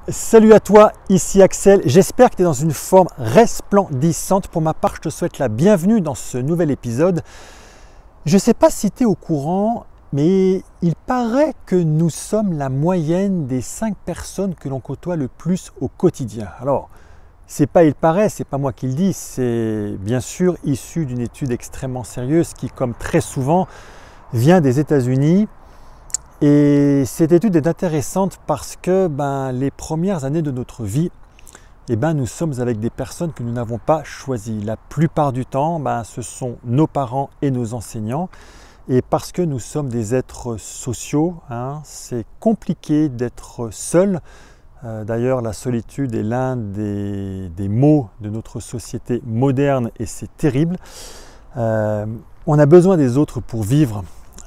Salut à toi, ici Axel. J'espère que tu es dans une forme resplendissante. Pour ma part, je te souhaite la bienvenue dans ce nouvel épisode. Je ne sais pas si tu es au courant, mais il paraît que nous sommes la moyenne des 5 personnes que l'on côtoie le plus au quotidien. Alors, c'est pas il paraît, c'est pas moi qui le dis, c'est bien sûr issu d'une étude extrêmement sérieuse qui, comme très souvent, vient des États-Unis. Et cette étude est intéressante parce que les premières années de notre vie, nous sommes avec des personnes que nous n'avons pas choisies. La plupart du temps, ce sont nos parents et nos enseignants. Et parce que nous sommes des êtres sociaux, c'est compliqué d'être seul. D'ailleurs, la solitude est l'un des maux de notre société moderne et c'est terrible. On a besoin des autres pour vivre.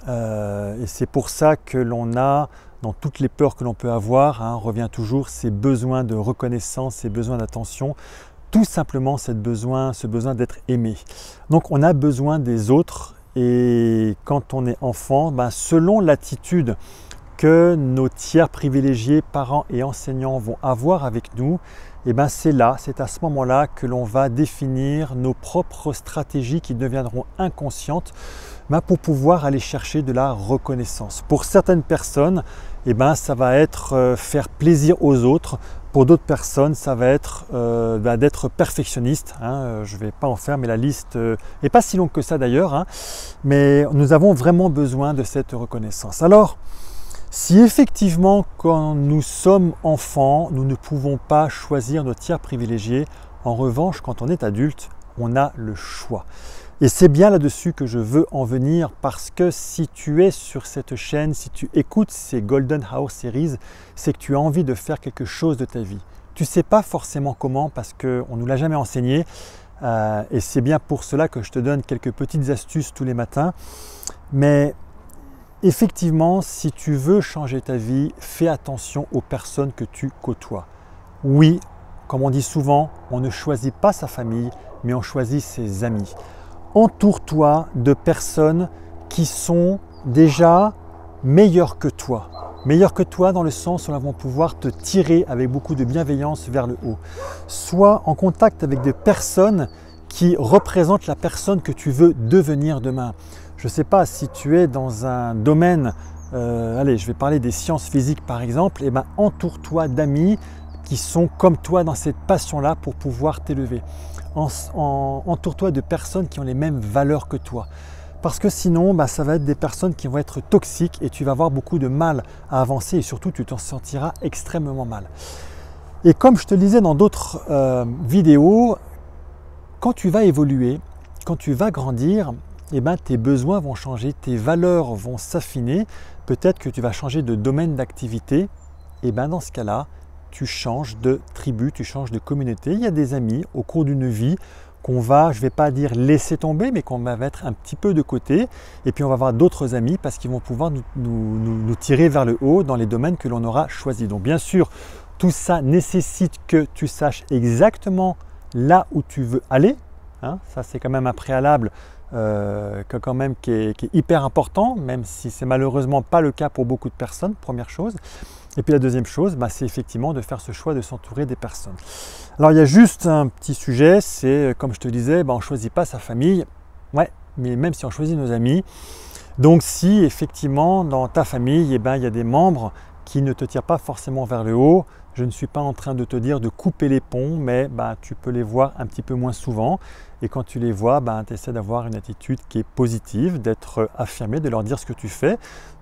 Et c'est pour ça que l'on a, dans toutes les peurs que l'on peut avoir, revient toujours ces besoins de reconnaissance, ces besoins d'attention, tout simplement ce besoin d'être aimé. Donc on a besoin des autres et quand on est enfant, selon l'attitude que nos tiers privilégiés, parents et enseignants vont avoir avec nous, c'est à ce moment-là que l'on va définir nos propres stratégies qui deviendront inconscientes pour pouvoir aller chercher de la reconnaissance. Pour certaines personnes, ça va être faire plaisir aux autres. Pour d'autres personnes, ça va être d'être perfectionniste. Je ne vais pas en faire, mais la liste n'est pas si longue que ça d'ailleurs. Mais nous avons vraiment besoin de cette reconnaissance. Alors, si effectivement, quand nous sommes enfants, nous ne pouvons pas choisir nos tiers privilégiés, en revanche, quand on est adulte, on a le choix. Et c'est bien là-dessus que je veux en venir parce que si tu es sur cette chaîne, si tu écoutes ces Golden Hour Series, c'est que tu as envie de faire quelque chose de ta vie. Tu ne sais pas forcément comment parce qu'on ne nous l'a jamais enseigné et c'est bien pour cela que je te donne quelques petites astuces tous les matins. Mais effectivement, si tu veux changer ta vie, fais attention aux personnes que tu côtoies. Oui, comme on dit souvent, on ne choisit pas sa famille, mais on choisit ses amis. Entoure-toi de personnes qui sont déjà meilleures que toi. Meilleures que toi dans le sens où elles vont pouvoir te tirer avec beaucoup de bienveillance vers le haut. Sois en contact avec des personnes qui représentent la personne que tu veux devenir demain. Je ne sais pas si tu es dans un domaine, je vais parler des sciences physiques par exemple, entoure-toi d'amis qui sont comme toi dans cette passion-là pour pouvoir t'élever. Entoure-toi de personnes qui ont les mêmes valeurs que toi. Parce que sinon, ça va être des personnes qui vont être toxiques et tu vas avoir beaucoup de mal à avancer et surtout tu t'en sentiras extrêmement mal. Et comme je te le disais dans d'autres vidéos, quand tu vas évoluer, quand tu vas grandir, tes besoins vont changer, tes valeurs vont s'affiner. Peut-être que tu vas changer de domaine d'activité. Et dans ce cas-là, tu changes de tribu, tu changes de communauté. Il y a des amis au cours d'une vie qu'on va, je ne vais pas dire laisser tomber, mais qu'on va mettre un petit peu de côté. Et puis on va avoir d'autres amis parce qu'ils vont pouvoir nous tirer vers le haut dans les domaines que l'on aura choisis. Donc bien sûr, tout ça nécessite que tu saches exactement là où tu veux aller. Ça c'est quand même un préalable qui est hyper important, même si c'est malheureusement pas le cas pour beaucoup de personnes, première chose. Et puis la deuxième chose, c'est effectivement de faire ce choix de s'entourer des personnes. Alors il y a juste un petit sujet, c'est comme je te disais, on ne choisit pas sa famille, ouais, mais même si on choisit nos amis. Donc si effectivement dans ta famille, il y a des membres qui ne te tirent pas forcément vers le haut, je ne suis pas en train de te dire de couper les ponts, mais tu peux les voir un petit peu moins souvent. Et quand tu les vois, tu essaies d'avoir une attitude qui est positive, d'être affirmé, de leur dire ce que tu fais,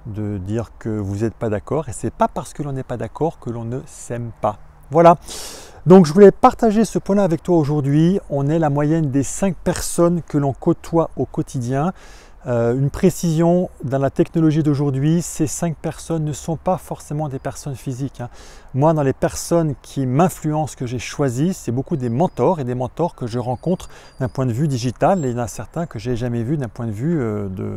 de dire que vous n'êtes pas d'accord. Et ce n'est pas parce que l'on n'est pas d'accord que l'on ne s'aime pas. Voilà. Donc je voulais partager ce point-là avec toi aujourd'hui. On est la moyenne des 5 personnes que l'on côtoie au quotidien. Une précision dans la technologie d'aujourd'hui, ces 5 personnes ne sont pas forcément des personnes physiques. Moi, dans les personnes qui m'influencent, que j'ai choisies, c'est beaucoup des mentors et des mentors que je rencontre d'un point de vue digital et il y en a certains que je n'ai jamais vus d'un point de vue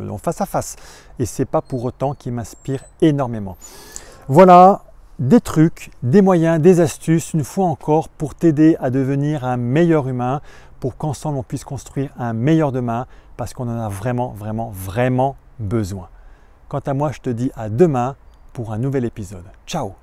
en face à face. Et ce n'est pas pour autant qu'ils m'inspirent énormément. Voilà des trucs, des moyens, des astuces, une fois encore, pour t'aider à devenir un meilleur humain, pour qu'ensemble on puisse construire un meilleur demain, parce qu'on en a vraiment besoin. Quant à moi, je te dis à demain pour un nouvel épisode. Ciao!